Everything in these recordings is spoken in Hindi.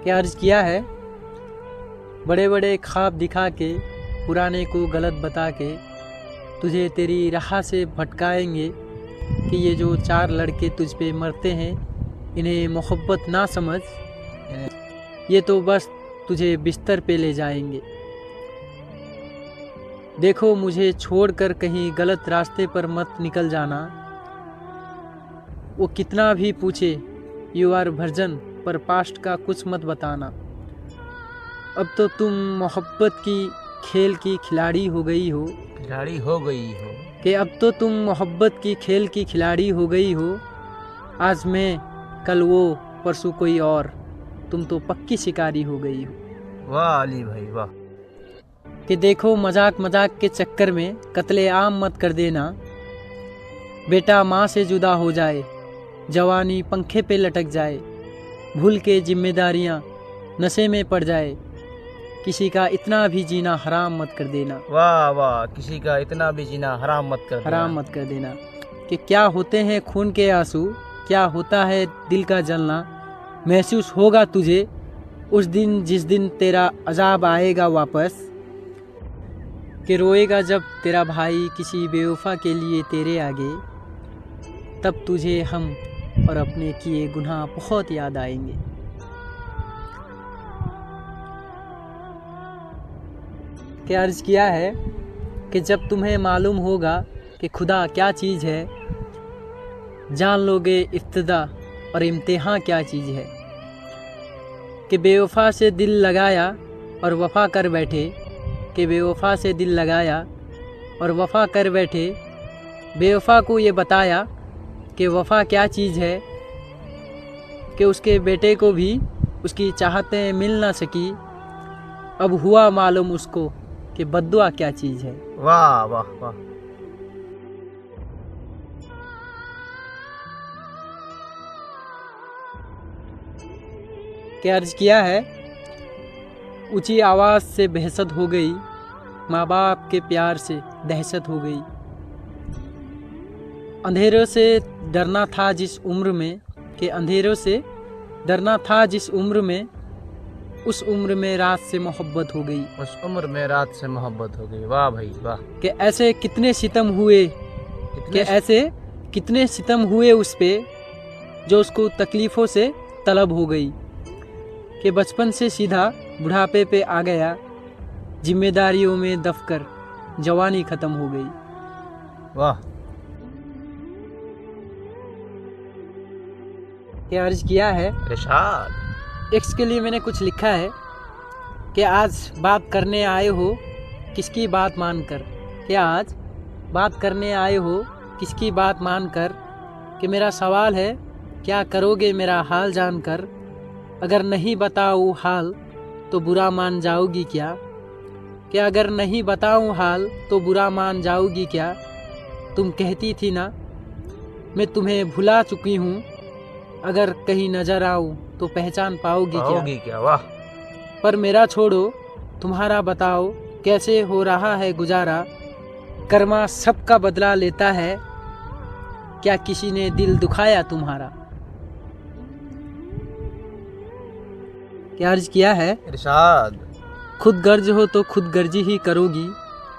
क्या अर्ज किया है। बड़े बड़े ख्वाब दिखा के, पुराने को गलत बता के तुझे तेरी राह से भटकाएंगे कि ये जो 4 लड़के तुझ पे मरते हैं इन्हें मोहब्बत ना समझ, ये तो बस तुझे बिस्तर पे ले जाएंगे। देखो मुझे छोड़कर कहीं गलत रास्ते पर मत निकल जाना। वो कितना भी पूछे यू आर वर्जन, पर पास्ट का कुछ मत बताना। अब तो तुम मोहब्बत की खेल की खिलाड़ी हो गई हो कि अब तो तुम मोहब्बत की खेल की खिलाड़ी हो गई हो। आज मैं, कल वो, परसों कोई और, तुम तो पक्की शिकारी हो गई हो। वाह अली भाई वाह। कि देखो मजाक मजाक के चक्कर में कत्ले आम मत कर देना। बेटा माँ से जुदा हो जाए, जवानी पंखे पे लटक जाए, भूल के जिम्मेदारियाँ नशे में पड़ जाए, किसी का इतना भी जीना हराम मत कर देना। वाह वाह, किसी का इतना भी जीना हराम मत कर देना। कि क्या होते हैं खून के आंसू, क्या होता है दिल का जलना, महसूस होगा तुझे उस दिन जिस दिन तेरा अजाब आएगा वापस। कि रोएगा जब तेरा भाई किसी बेवफा के लिए तेरे आगे, तब तुझे हम और अपने किए गुनाह बहुत याद आएंगे। क्या अर्ज किया है कि जब तुम्हें मालूम होगा कि खुदा क्या चीज़ है, जान लोगे इब्तिदा और इम्तिहान क्या चीज़ है। कि बेवफा से दिल लगाया और वफा कर बैठे, कि बेवफा से दिल लगाया और वफा कर बैठे, बेवफा को ये बताया कि वफा क्या चीज़ है। कि उसके बेटे को भी उसकी चाहतें मिल ना सकी, अब हुआ मालूम उसको कि बद्दुआ क्या चीज़ है। वाह वाह वाह। क्या अर्ज किया है। ऊंची आवाज़ से बहसत हो गई, माँ बाप के प्यार से दहशत हो गई। अंधेरों से डरना था जिस उम्र में, कि अंधेरों से डरना था जिस उम्र में, उस उम्र में रात से मोहब्बत हो गई। उस उम्र में रात से मोहब्बत हो गई। वाह भाई वाह। कि ऐसे कितने सितम हुए, कि ऐसे कितने सितम हुए उस पे जो उसको तकलीफ़ों से तलब हो गई। कि बचपन से सीधा बुढ़ापे पे आ गया, जिम्मेदारियों में दफकर जवानी ख़त्म हो गई। वाह। क्या अर्ज किया है। इरशाद। एक्स के लिए मैंने कुछ लिखा है कि आज बात करने आए हो किसकी बात मानकर, कि आज बात करने आए हो किसकी बात मानकर। कि मेरा सवाल है क्या करोगे मेरा हाल जानकर, अगर नहीं बताऊँ हाल तो बुरा मान जाओगी क्या। कि अगर नहीं बताऊँ हाल तो बुरा मान जाओगी क्या। तुम कहती थी ना मैं तुम्हें भुला चुकी हूँ, अगर कहीं नजर आऊँ तो पहचान पाओगी क्या। वाह। पर मेरा छोड़ो तुम्हारा बताओ कैसे हो रहा है गुजारा। कर्मा सबका बदला लेता है, क्या किसी ने दिल दुखाया तुम्हारा। क्या अर्ज किया है। इरशाद। खुद गर्ज हो तो खुद गर्जी ही करोगी,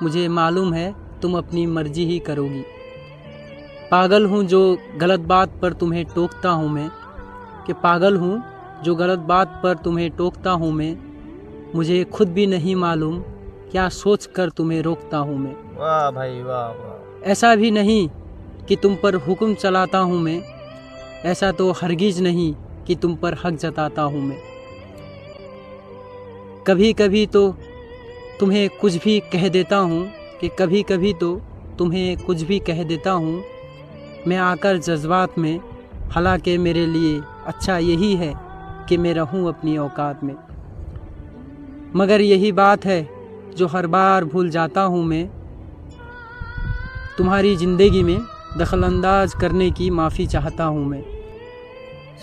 मुझे मालूम है तुम अपनी मर्जी ही करोगी। पागल हूँ जो गलत बात पर तुम्हें टोकता हूँ मैं, कि पागल हूँ जो गलत बात पर तुम्हें टोकता हूँ मैं। मुझे खुद भी नहीं मालूम क्या सोच कर तुम्हें रोकता हूँ मैं। वाह भाई वाह वाह। ऐसा भी नहीं कि तुम पर हुक्म चलाता हूँ मैं, ऐसा तो हरगिज नहीं कि तुम पर हक जताता हूँ मैं। कभी कभी तो तुम्हें कुछ भी कह देता हूँ, कि कभी कभी तो तुम्हें कुछ भी कह देता हूँ मैं आकर जज्बात में। हालांकि मेरे लिए अच्छा यही है कि मैं रहूँ अपनी औकात में, मगर यही बात है जो हर बार भूल जाता हूँ मैं। तुम्हारी ज़िंदगी में दखलंदाज करने की माफ़ी चाहता हूँ मैं।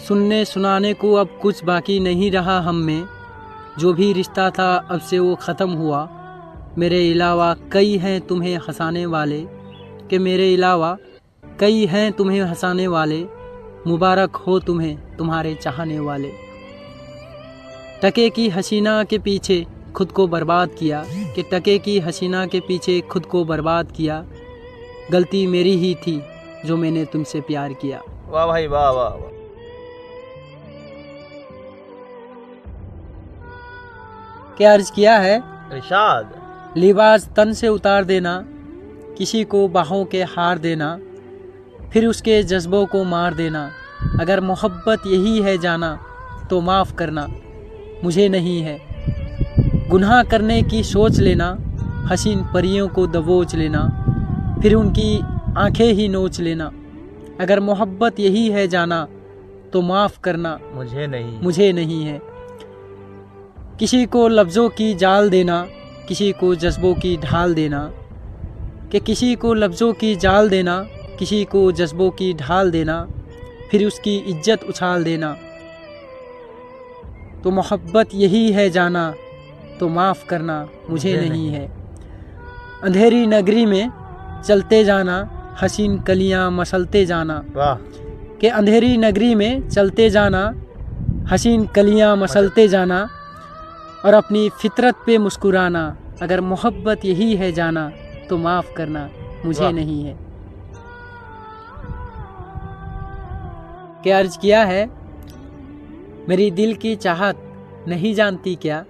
सुनने सुनाने को अब कुछ बाकी नहीं रहा हम में, जो भी रिश्ता था अब से वो ख़त्म हुआ। मेरे अलावा कई हैं तुम्हें हंसाने वाले, कि मेरे अलावा कई हैं तुम्हें हंसाने वाले। मुबारक हो तुम्हें तुम्हारे चाहने वाले। टके की हसीना के पीछे खुद को बर्बाद किया, कि टके की हसीना के पीछे खुद को बर्बाद किया। गलती मेरी ही थी जो मैंने तुमसे प्यार किया। वाह भाई वाह वाह वाह। क्या अर्ज किया है? इरशाद। लिबास तन से उतार देना, किसी को बाहों के हार देना, फिर उसके जज्बों को मार देना। अगर मोहब्बत यही है जाना तो माफ़ करना, मुझे नहीं है। गुनाह करने की सोच लेना, हसीन परियों को दबोच लेना, फिर उनकी आंखें ही नोच लेना। अगर मोहब्बत यही है जाना तो माफ़ करना, मुझे नहीं है। किसी को लफ्ज़ों की जाल देना, किसी को जज्बों की ढाल देना, कि किसी को लफ्ज़ों की जाल देना, किसी को जज्बों की ढाल देना, फिर उसकी इज्जत उछाल देना। तो मोहब्बत यही है जाना तो माफ़ करना, मुझे नहीं है। अंधेरी नगरी में चलते जाना, हसीन कलियां मसलते जाना। वाह। कि अंधेरी नगरी में चलते जाना, हसीन कलियां मसलते जाना और अपनी फितरत पे मुस्कुराना। अगर मोहब्बत यही है जाना तो माफ़ करना, मुझे नहीं है। क्या अर्ज किया है? मेरी दिल की चाहत नहीं जानती क्या,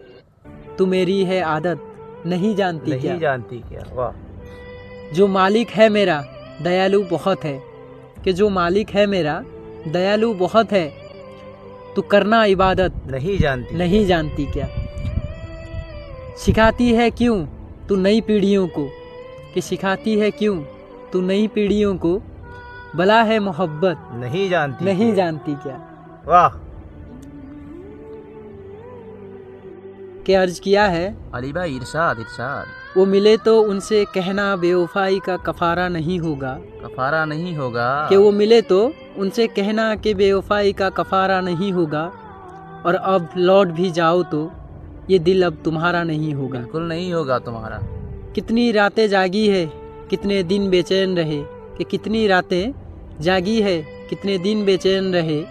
तू मेरी है आदत नहीं जानती क्या। वाह। जो मालिक है मेरा दयालु बहुत है, कि जो मालिक है मेरा दयालु बहुत है, तू करना इबादत नहीं जानती क्या। सिखाती है क्यों तू नई पीढ़ियों को, कि सिखाती है क्यों तू नई पीढ़ियों को, भला है मोहब्बत नहीं जानती क्या। वाह। क्या अर्ज किया है? अली भाई इरशाद इरशाद। वो मिले तो उनसे कहना बेवफाई का कफारा नहीं होगा, कि वो मिले तो उनसे कहना कि बेवफाई का कफारा नहीं होगा, और अब लौट भी जाओ तो ये दिल अब तुम्हारा नहीं होगा। बिल्कुल नहीं होगा तुम्हारा। कितनी रातें जागी है कितने दिन बेचैन रहे, कि कितनी रातें जागी है कितने दिन बेचैन रहे,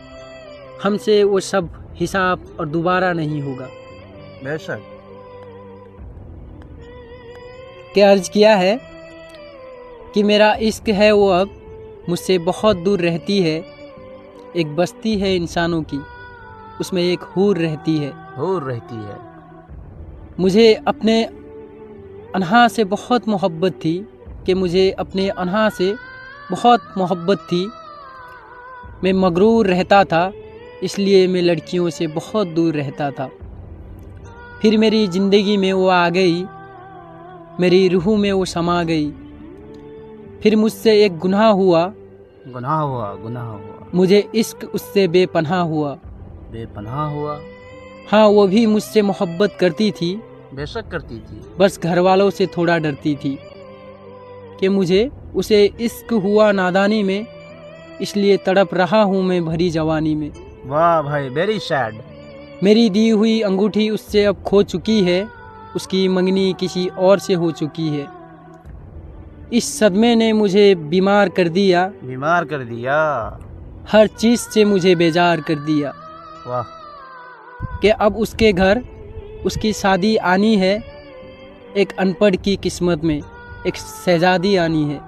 हमसे वो सब हिसाब और दोबारा नहीं होगा। बेशक। क्या अर्ज किया है? कि मेरा इश्क है वो अब मुझसे बहुत दूर रहती है, एक बस्ती है इंसानों की उसमें एक हूर रहती है। मुझे अपने अनहा से बहुत मोहब्बत थी, कि मुझे अपने अनहा से बहुत मोहब्बत थी। मैं मगरूर रहता था, इसलिए मैं लड़कियों से बहुत दूर रहता था। फिर मेरी ज़िंदगी में वो आ गई, मेरी रूह में वो समा गई। फिर मुझसे एक गुनाह हुआ, मुझे इश्क उससे बेपनाह हुआ। हाँ, वो भी मुझसे मोहब्बत करती थी, बेशक करती थी, बस घर वालों से थोड़ा डरती थी, कि मुझे उसे इश्क हुआ नादानी में, इसलिए तड़प रहा हूँ मैं भरी जवानी में। वाह भाई, वेरी सैड। मेरी दी हुई अंगूठी उससे अब खो चुकी है, उसकी मंगनी किसी और से हो चुकी है। इस सदमे ने मुझे बीमार कर दिया, हर चीज़ से मुझे बेजार कर दिया। वाह। कि अब उसके घर उसकी शादी आनी है, एक अनपढ़ की किस्मत में एक शहजादी आनी है।